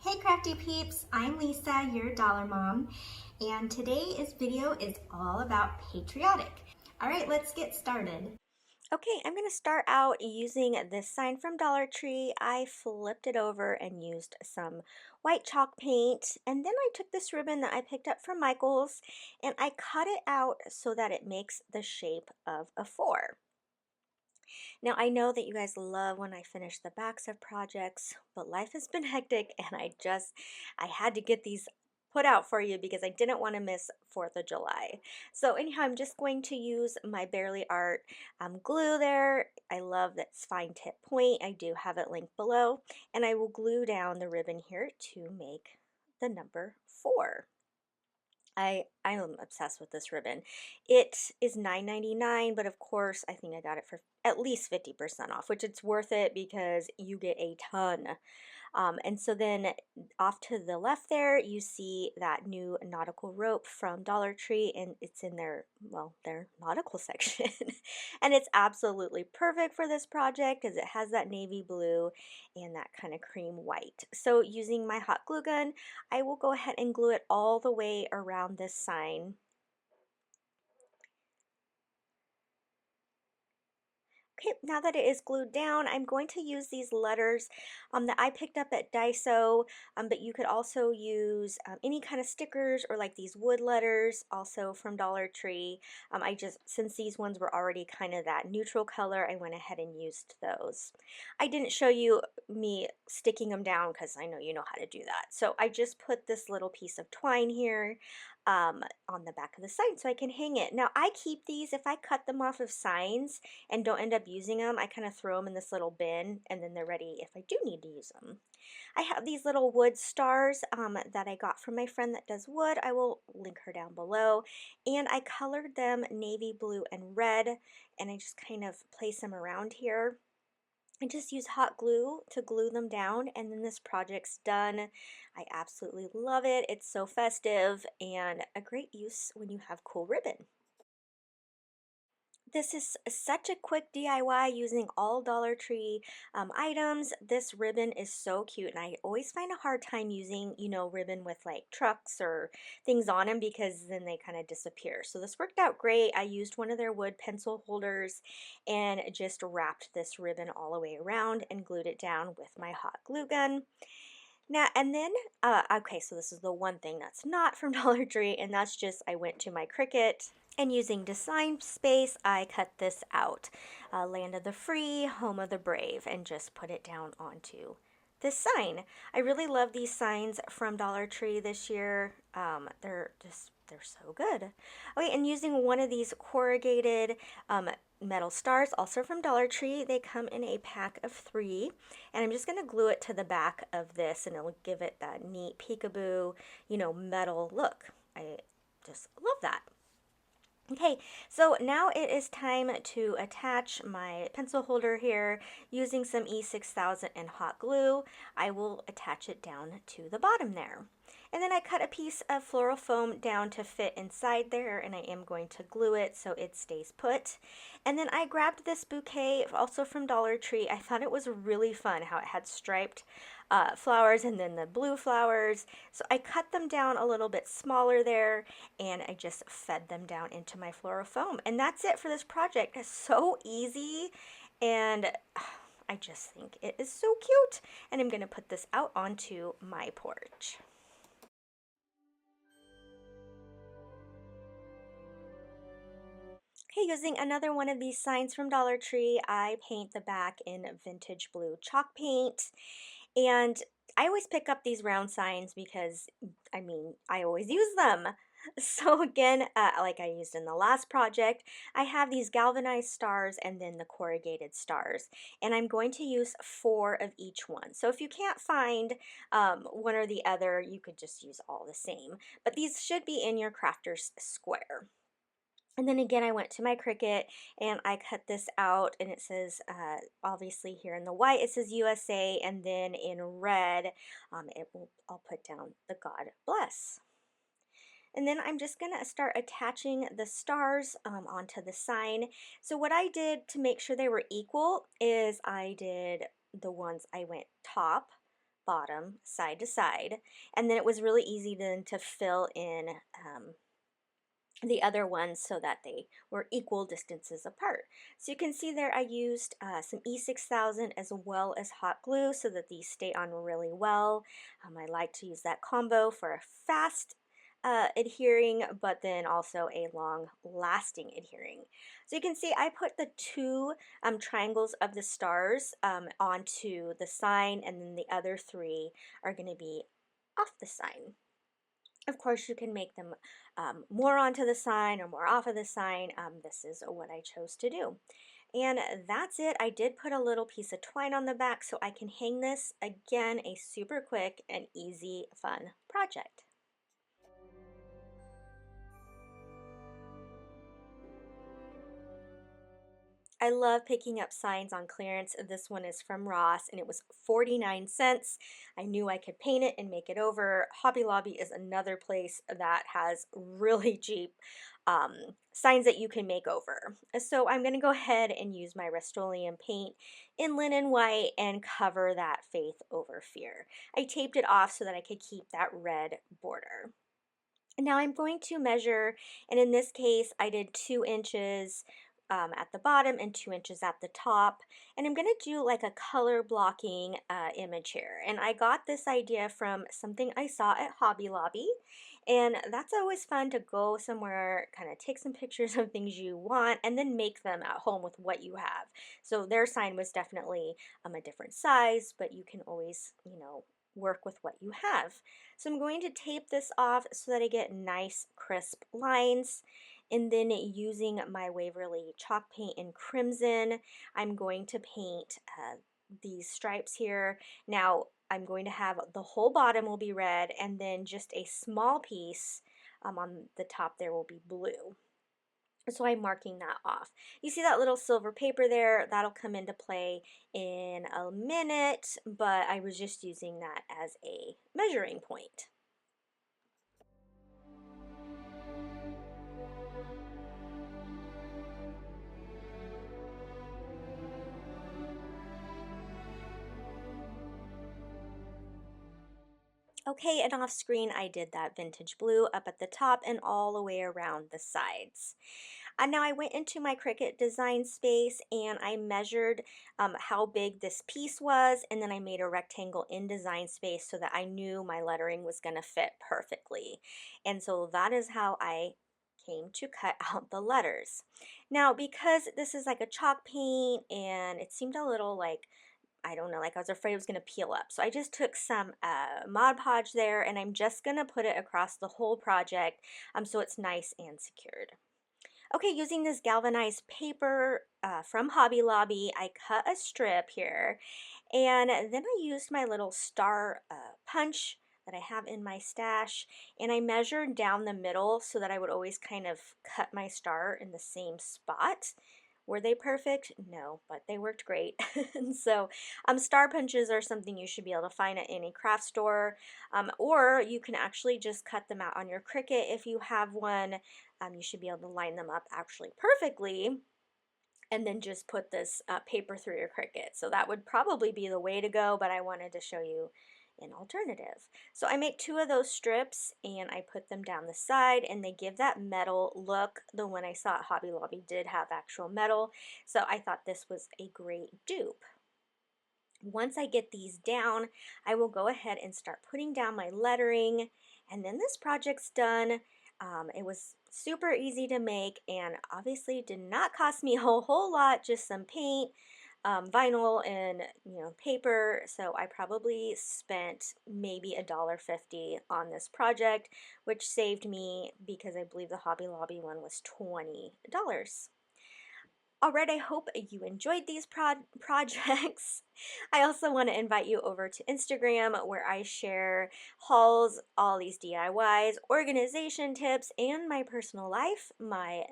Hey Crafty Peeps, I'm Lisa, your dollar mom, and today's video is all about Patriotic. All right, let's get started. Okay, I'm going to start out using this sign from Dollar Tree. I flipped it over and used some white chalk paint, and then I took this ribbon that I picked up from Michael's and I cut it out so that it makes the shape of a 4. Now, I know that you guys love when I finish the backs of projects, but life has been hectic and I had to get these put out for you because I didn't want to miss 4th of July. So anyhow, I'm just going to use my Barely Art glue there. I love this fine tip point. I do have it linked below, and I will glue down the ribbon here to make the number 4. I am obsessed with this ribbon. It is $9.99, but of course I think I got it for at least 50% off, which it's worth it because you get a ton. And so then off to the left there, you see that new nautical rope from Dollar Tree, and it's in their, well, their nautical section. And it's absolutely perfect for this project because it has that navy blue and that kind of cream white. So using my hot glue gun, I will go ahead and glue it all the way around this sign. Okay, now that it is glued down, I'm going to use these letters that I picked up at DIYS, but you could also use any kind of stickers or like these wood letters, also from Dollar Tree. Since these ones were already kind of that neutral color, I went ahead and used those. I didn't show you me sticking them down because I know you know how to do that. So I just put this little piece of twine here on the back of the sign so I can hang it. Now I keep these, if I cut them off of signs and don't end up using them, I kind of throw them in this little bin and then they're ready if I do need to use them. I have these little wood stars that I got from my friend that does wood. I will link her down below. And I colored them navy blue and red, and I just kind of place them around here. I just use hot glue to glue them down, and then this project's done. I absolutely love it. It's so festive and a great use when you have cool ribbon. This is such a quick DIY using all Dollar Tree items. This ribbon is so cute, and I always find a hard time using, you know, ribbon with like trucks or things on them because then they kind of disappear. So this worked out great. I used one of their wood pencil holders and just wrapped this ribbon all the way around and glued it down with my hot glue gun. Now, and then, okay, so this is the one thing that's not from Dollar Tree, and that's just I went to my Cricut, and using Design Space, I cut this out. Land of the Free, Home of the Brave, and just put it down onto this sign. I really love these signs from Dollar Tree this year. They're so good. Okay, and using one of these corrugated metal stars, also from Dollar Tree. They come in a pack of 3, and I'm just going to glue it to the back of this, and it'll give it that neat peekaboo, you know, metal look. I just love that. Okay, so now it is time to attach my pencil holder here using some E6000 and hot glue. I will attach it down to the bottom there. And then I cut a piece of floral foam down to fit inside there, and I am going to glue it so it stays put. And then I grabbed this bouquet also from Dollar Tree. I thought it was really fun how it had striped flowers and then the blue flowers. So I cut them down a little bit smaller there, and I just fed them down into my floral foam. And that's it for this project. It's so easy, and I just think it is so cute. And I'm going to put this out onto my porch. Okay, using another one of these signs from Dollar Tree, I paint the back in vintage blue chalk paint. And I always pick up these round signs because, I mean, I always use them. So again, like I used in the last project, I have these galvanized stars and then the corrugated stars. And I'm going to use 4 of each one. So if you can't find one or the other, you could just use all the same. But these should be in your crafter's square. And then again, I went to my Cricut and I cut this out, and it says, obviously here in the white, it says USA, and then in red, I'll put down the God bless. And then I'm just going to start attaching the stars onto the sign. So what I did to make sure they were equal is I did the ones I went top, bottom, side to side, and then it was really easy then to fill in the other ones so that they were equal distances apart. So you can see there I used some E6000 as well as hot glue so that these stay on really well. I like to use that combo for a fast adhering, but then also a long lasting adhering. So you can see I put the two triangles of the stars onto the sign, and then the other three are going to be off the sign. Of course, you can make them more onto the sign or more off of the sign. This is what I chose to do. And that's it. I did put a little piece of twine on the back so I can hang this. Again, a super quick and easy, fun project. I love picking up signs on clearance. This one is from Ross and it was 49 cents. I knew I could paint it and make it over. Hobby Lobby is another place that has really cheap signs that you can make over. So I'm going to go ahead and use my Rust-Oleum paint in linen white and cover that Faith Over Fear. I taped it off so that I could keep that red border. Now I'm going to measure, and in this case I did 2 inches at the bottom and 2 inches at the top, and I'm going to do like a color blocking image here. And I got this idea from something I saw at Hobby Lobby, and that's always fun to go somewhere, kind of take some pictures of things you want and then make them at home with what you have. So their sign was definitely a different size, but you can always, work with what you have. So I'm going to tape this off so that I get nice crisp lines, and then using my Waverly chalk paint in crimson, I'm going to paint these stripes here. Now I'm going to have the whole bottom will be red, and then just a small piece on the top there will be blue. So I'm marking that off. You see that little silver paper there? That'll come into play in a minute, but I was just using that as a measuring point. Okay, and off screen I did that vintage blue up at the top and all the way around the sides. And now I went into my Cricut design space and I measured how big this piece was, and then I made a rectangle in design space so that I knew my lettering was going to fit perfectly. And so that is how I came to cut out the letters. Now, because this is like a chalk paint and it seemed a little like, I don't know, like I was afraid it was going to peel up. So I just took some Mod Podge there and I'm just going to put it across the whole project so it's nice and secured. Okay, using this galvanized paper from Hobby Lobby, I cut a strip here, and then I used my little star punch that I have in my stash, and I measured down the middle so that I would always kind of cut my star in the same spot. Were they perfect? No, but they worked great. And so star punches are something you should be able to find at any craft store, or you can actually just cut them out on your Cricut if you have one. You should be able to line them up actually perfectly and then just put this paper through your Cricut. So that would probably be the way to go, but I wanted to show you an alternative. So I make 2 of those strips and I put them down the side, and they give that metal look. The one I saw at Hobby Lobby did have actual metal, so I thought this was a great dupe. Once I get these down, I will go ahead and start putting down my lettering, and then this project's done. It was super easy to make and obviously did not cost me a whole lot, just some paint, vinyl, and paper. So I probably spent maybe $1.50 on this project, which saved me because I believe the Hobby Lobby one was $20. Alright, I hope you enjoyed these projects. I also want to invite you over to Instagram where I share hauls, all these DIYs, organization tips, and my personal life. My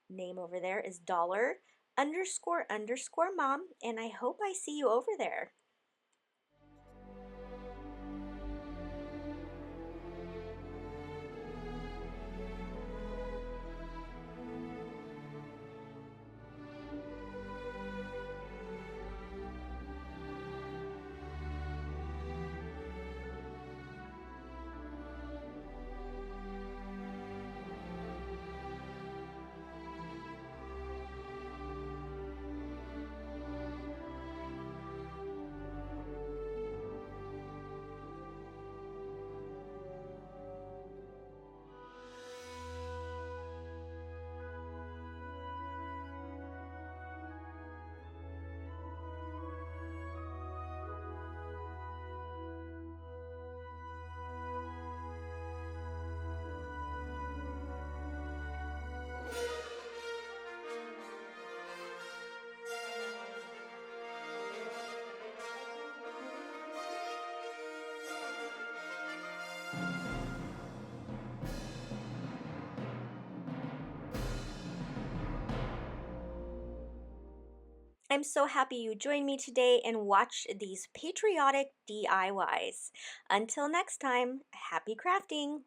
name over there is dollar__mom, and I hope I see you over there. I'm so happy you joined me today and watched these patriotic DIYs. Until next time, happy crafting!